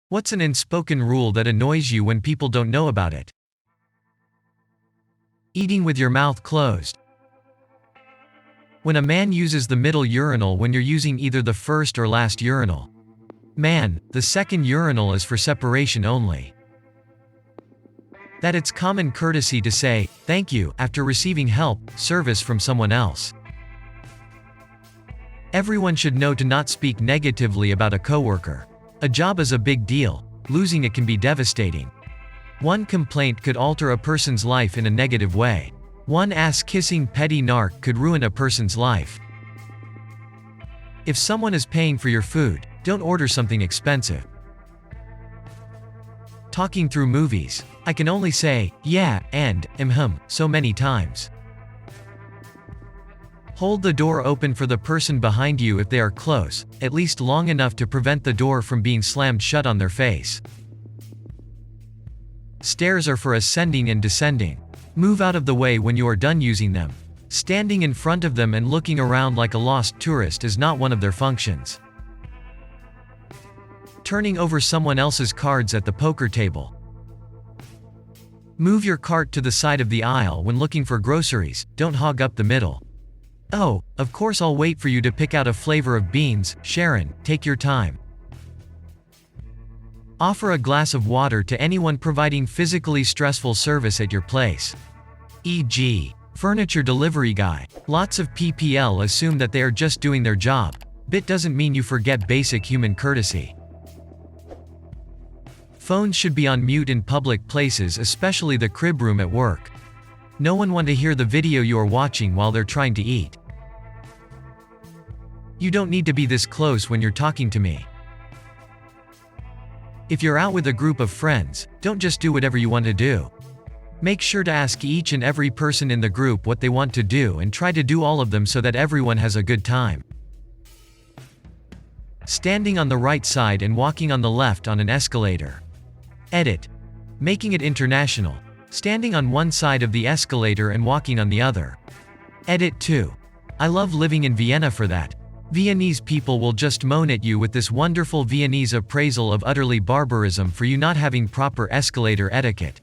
What's an unspoken rule that annoys you when people don't know about it? Eating with your mouth closed. When a man uses the middle urinal when you're using either the first or last urinal. Man, the second urinal is for separation only. That it's common courtesy to say, thank you, after receiving help, service from someone else. Everyone should know to not speak negatively about a coworker. A job is a big deal. Losing it can be devastating. One complaint could alter a person's life in a negative way. One ass-kissing petty narc could ruin a person's life. If someone is paying for your food, don't order something expensive. Talking through movies. I can only say, yeah, and, so many times. Hold the door open for the person behind you if they are close, at least long enough to prevent the door from being slammed shut on their face. Stairs are for ascending and descending. Move out of the way when you are done using them. Standing in front of them and looking around like a lost tourist is not one of their functions. Turning over someone else's cards at the poker table. Move your cart to the side of the aisle when looking for groceries, don't hog up the middle. Oh, of course I'll wait for you to pick out a flavor of beans, Sharon, take your time. Offer a glass of water to anyone providing physically stressful service at your place. E.g., furniture delivery guy. Lots of PPL assume that they are just doing their job. But doesn't mean you forget basic human courtesy. Phones should be on mute in public places, especially the crib room at work. No one wants to hear the video you are watching while they're trying to eat. You don't need to be this close when you're talking to me. If you're out with a group of friends, don't just do whatever you want to do. Make sure to ask each and every person in the group what they want to do and try to do all of them so that everyone has a good time. Standing on the right side and walking on the left on an escalator. Edit. Making it international. Standing on one side of the escalator and walking on the other. Edit 2. I love living in Vienna for that. Viennese people will just moan at you with this wonderful Viennese appraisal of utterly barbarism for you not having proper escalator etiquette.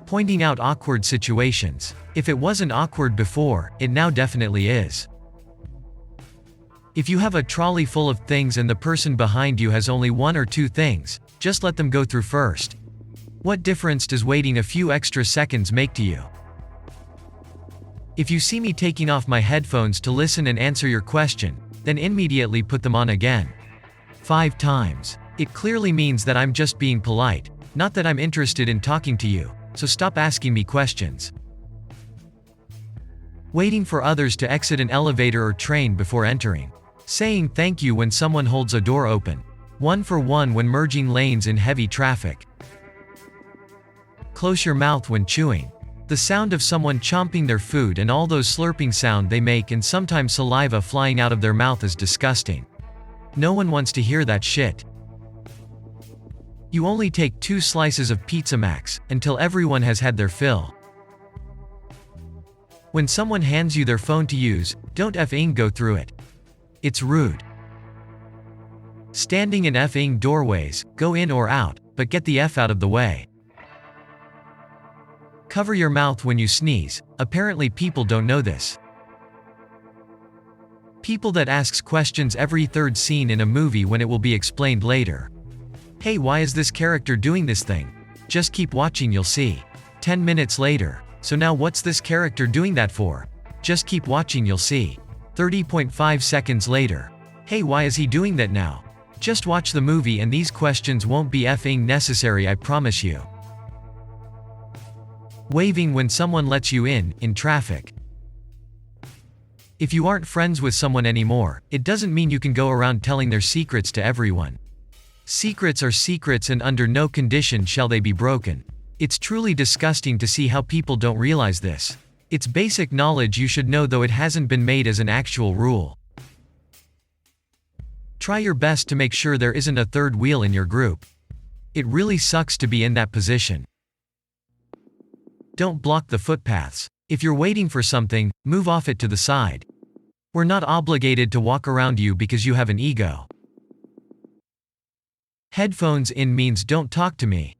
Pointing out awkward situations. If it wasn't awkward before, it now definitely is. If you have a trolley full of things and the person behind you has only one or two things, just let them go through first. What difference does waiting a few extra seconds make to you? If you see me taking off my headphones to listen and answer your question, then immediately put them on again. 5 times. It clearly means that I'm just being polite, not that I'm interested in talking to you, so stop asking me questions. Waiting for others to exit an elevator or train before entering. Saying thank you when someone holds a door open. 1 for 1 when merging lanes in heavy traffic. Close your mouth when chewing. The sound of someone chomping their food and all those slurping sound they make and sometimes saliva flying out of their mouth is disgusting. No one wants to hear that shit. You only take 2 slices of pizza max, until everyone has had their fill. When someone hands you their phone to use, don't effing go through it. It's rude. Standing in effing doorways, go in or out, but get the F out of the way. Cover your mouth when you sneeze. Apparently people don't know this. People that asks questions every 3rd scene in a movie when it will be explained later. Hey, why is this character doing this thing? Just keep watching, you'll see. 10 minutes later. So now what's this character doing that for? Just keep watching, you'll see. 30.5 seconds later. Hey, why is he doing that now? Just watch the movie and these questions won't be effing necessary, I promise you. Waving when someone lets you in traffic. If you aren't friends with someone anymore, it doesn't mean you can go around telling their secrets to everyone. Secrets are secrets and under no condition shall they be broken. It's truly disgusting to see how people don't realize this. It's basic knowledge you should know, though it hasn't been made as an actual rule. Try your best to make sure there isn't a 3rd wheel in your group. It really sucks to be in that position. Don't block the footpaths. If you're waiting for something, move off it to the side. We're not obligated to walk around you because you have an ego. Headphones in means don't talk to me.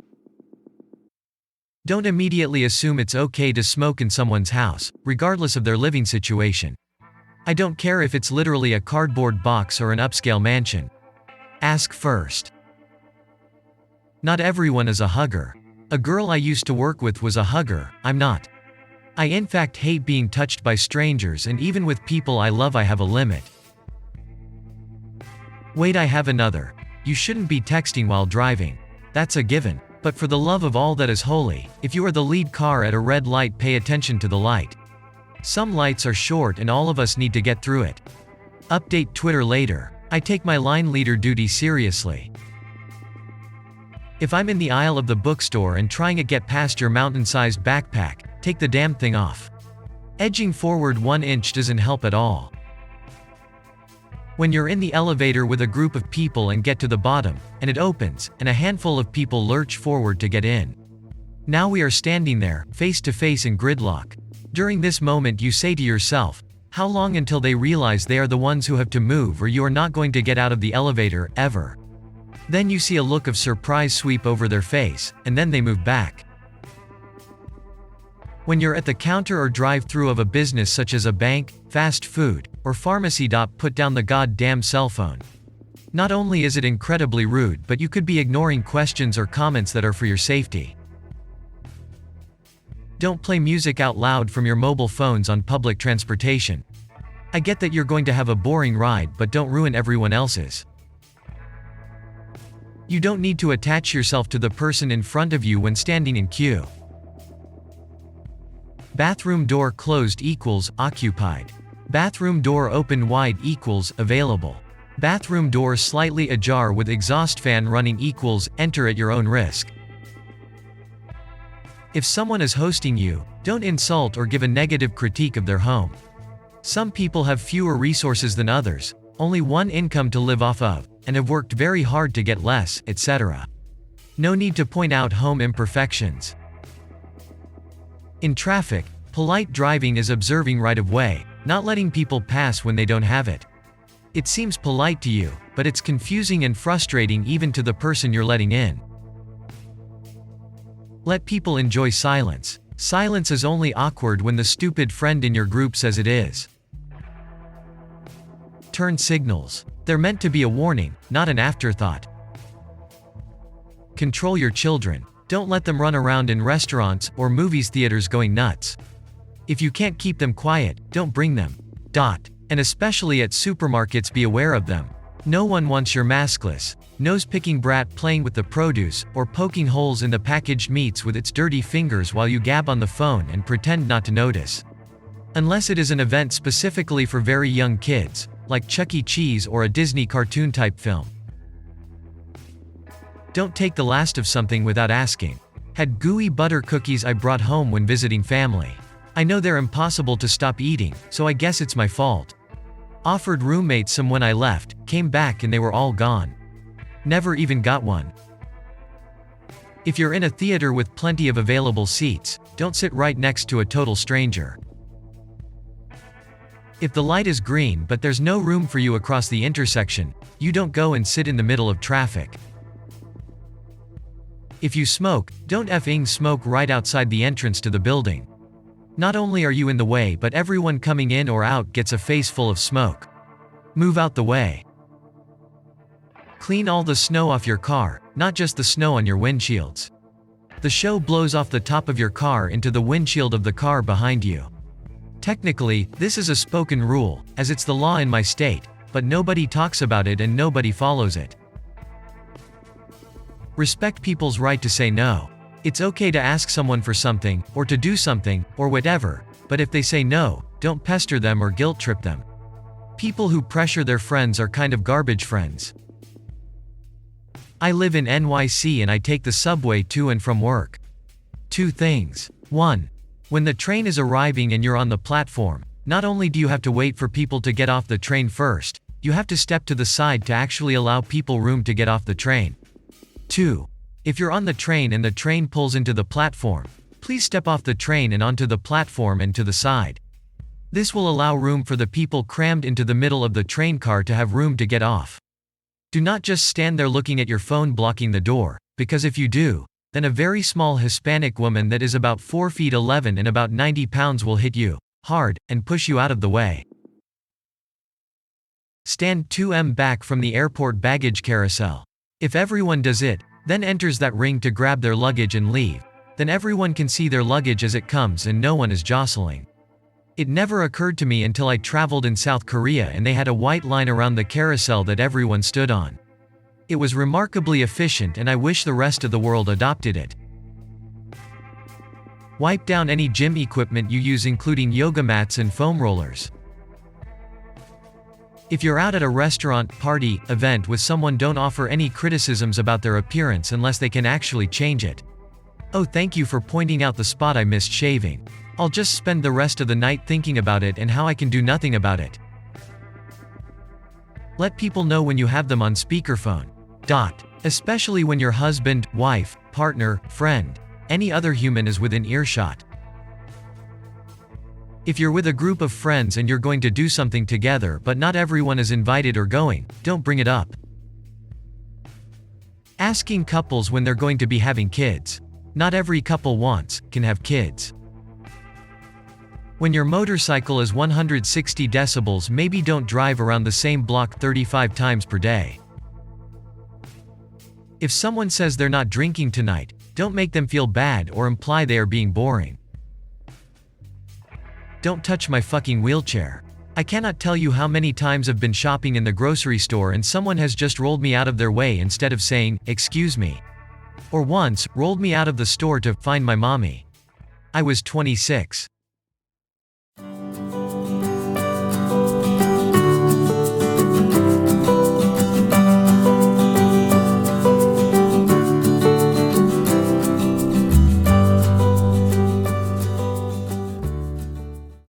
Don't immediately assume it's okay to smoke in someone's house, regardless of their living situation. I don't care if it's literally a cardboard box or an upscale mansion. Ask first. Not everyone is a hugger. A girl I used to work with was a hugger, I'm not. I in fact hate being touched by strangers, and even with people I love I have a limit. Wait, I have another. You shouldn't be texting while driving. That's a given. But for the love of all that is holy, if you are the lead car at a red light, pay attention to the light. Some lights are short and all of us need to get through it. Update Twitter later. I take my line leader duty seriously. If I'm in the aisle of the bookstore and trying to get past your mountain-sized backpack, take the damn thing off. Edging forward 1 inch doesn't help at all. When you're in the elevator with a group of people and get to the bottom, and it opens, and a handful of people lurch forward to get in. Now we are standing there, face to face in gridlock. During this moment you say to yourself, how long until they realize they are the ones who have to move, or you are not going to get out of the elevator, ever. Then you see a look of surprise sweep over their face, and then they move back. When you're at the counter or drive-through of a business such as a bank, fast food, or pharmacy, put down the goddamn cell phone. Not only is it incredibly rude, but you could be ignoring questions or comments that are for your safety. Don't play music out loud from your mobile phones on public transportation. I get that you're going to have a boring ride, but don't ruin everyone else's. You don't need to attach yourself to the person in front of you when standing in queue. Bathroom door closed equals occupied. Bathroom door open wide equals available. Bathroom door slightly ajar with exhaust fan running equals enter at your own risk. If someone is hosting you, don't insult or give a negative critique of their home. Some people have fewer resources than others, only one income to live off of, and have worked very hard to get less, etc. No need to point out home imperfections. In traffic, polite driving is observing right of way, not letting people pass when they don't have it. It seems polite to you, but it's confusing and frustrating even to the person you're letting in. Let people enjoy silence. Silence is only awkward when the stupid friend in your group says it is. Turn signals. They're meant to be a warning, not an afterthought. Control your children. Don't let them run around in restaurants or movies theaters going nuts. If you can't keep them quiet, don't bring them. And especially at supermarkets, be aware of them. No one wants your maskless, nose-picking brat playing with the produce, or poking holes in the packaged meats with its dirty fingers while you gab on the phone and pretend not to notice. Unless it is an event specifically for very young kids, like Chuck E. Cheese or a Disney cartoon-type film. Don't take the last of something without asking. Had gooey butter cookies I brought home when visiting family. I know they're impossible to stop eating, so I guess it's my fault. Offered roommates some when I left, came back and they were all gone. Never even got one. If you're in a theater with plenty of available seats, don't sit right next to a total stranger. If the light is green but there's no room for you across the intersection, you don't go and sit in the middle of traffic. If you smoke, don't effing smoke right outside the entrance to the building. Not only are you in the way, but everyone coming in or out gets a face full of smoke. Move out the way. Clean all the snow off your car, not just the snow on your windshields. The show blows off the top of your car into the windshield of the car behind you. Technically, this is a spoken rule, as it's the law in my state, but nobody talks about it and nobody follows it. Respect people's right to say no. It's okay to ask someone for something, or to do something, or whatever, but if they say no, don't pester them or guilt trip them. People who pressure their friends are kind of garbage friends. I live in NYC and I take the subway to and from work. 2 things. 1. When the train is arriving and you're on the platform, not only do you have to wait for people to get off the train first, you have to step to the side to actually allow people room to get off the train. 2. If you're on the train and the train pulls into the platform, please step off the train and onto the platform and to the side. This will allow room for the people crammed into the middle of the train car to have room to get off. Do not just stand there looking at your phone blocking the door, because if you do, then a very small Hispanic woman that is about 4 feet 11 and about 90 pounds will hit you hard and push you out of the way. Stand 2 back from the airport baggage carousel. If everyone does it, then enters that ring to grab their luggage and leave, then everyone can see their luggage as it comes and no one is jostling. It never occurred to me until I traveled in South Korea and they had a white line around the carousel that everyone stood on. It was remarkably efficient and I wish the rest of the world adopted it. Wipe down any gym equipment you use, including yoga mats and foam rollers. If you're out at a restaurant, party, event with someone, don't offer any criticisms about their appearance unless they can actually change it. Oh, thank you for pointing out the spot I missed shaving. I'll just spend the rest of the night thinking about it and how I can do nothing about it. Let people know when you have them on speakerphone. Especially when your husband, wife, partner, friend, any other human is within earshot. If you're with a group of friends and you're going to do something together but not everyone is invited or going, don't bring it up. Asking couples when they're going to be having kids. Not every couple can have kids. When your motorcycle is 160 decibels, maybe don't drive around the same block 35 times per day. If someone says they're not drinking tonight, don't make them feel bad or imply they are being boring. Don't touch my fucking wheelchair. I cannot tell you how many times I've been shopping in the grocery store and someone has just rolled me out of their way instead of saying, "Excuse me." Or once, rolled me out of the store to find my mommy. I was 26.